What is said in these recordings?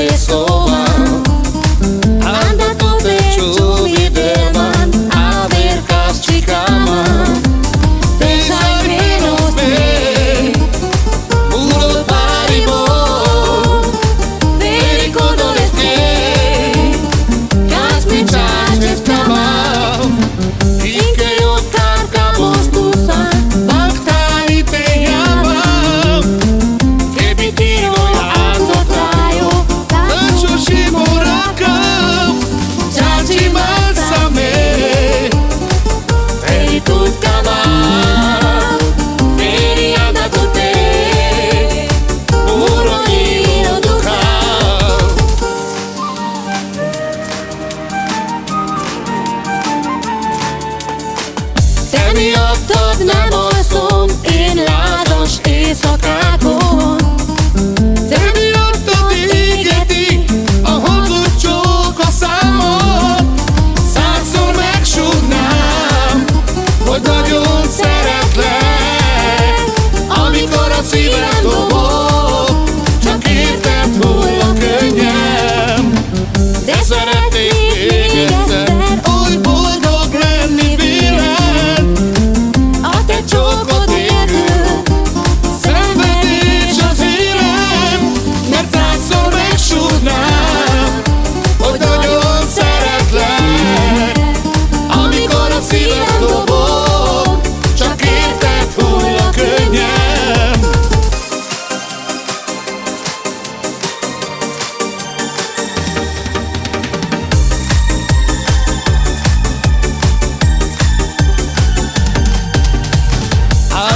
te soval. Anda tu te čuvi derman, a ver kas chicama. Te sai menos me, muro paribo, verico doreste, kas me chaches kamau, inke yo carcamos tu san, baktani te yamau, que bitiro ya ando trayo, sancho shimorakau, chachi masame, veri tut kamau, veri anda tu te, muro io dukau. Te miattad nem alszom én ládas éjszakákon. Te miattad égeti a hazug csók a számot. Százszor megsúgnám, hogy nagyon szeretlek, amikor a szívem dobog, csak érted hull a könnyem. De szeretnék még egyszer oly boldog lenni véled, a te csókod nélkül szenvedés az élem, mert százszor megsúgnám, hogy nagyon szeretlek, amikor a szívem dobog, csak érted hull a könnyem.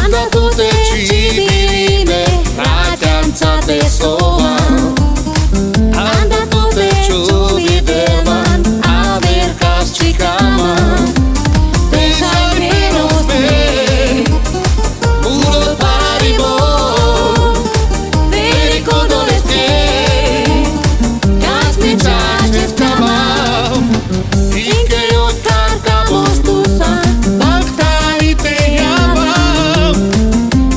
Anda tu te civile, ratanța te soval. Anda tu te ciuvi derman, a ver kas chicama. Te sai menos me, muro paribo, verico doreste, kas me chaches kamau, inke yo carcamos tu san, baktani te yamau,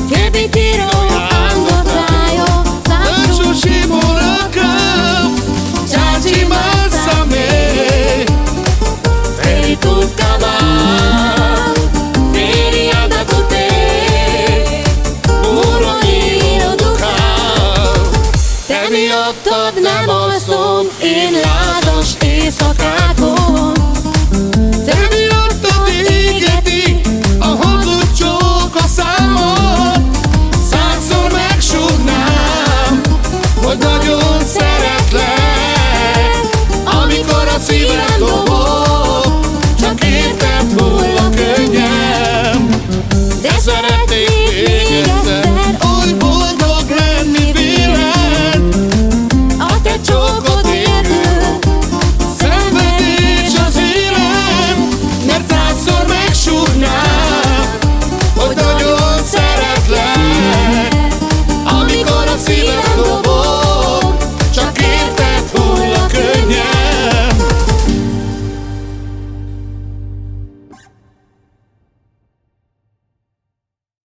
que bitiro ya ando trayo, sancho shimorakau, chachi masame, veri tut kamau, veri anda tu te, muro io dukau. Te miattad nem alszom én ládas éjszakán.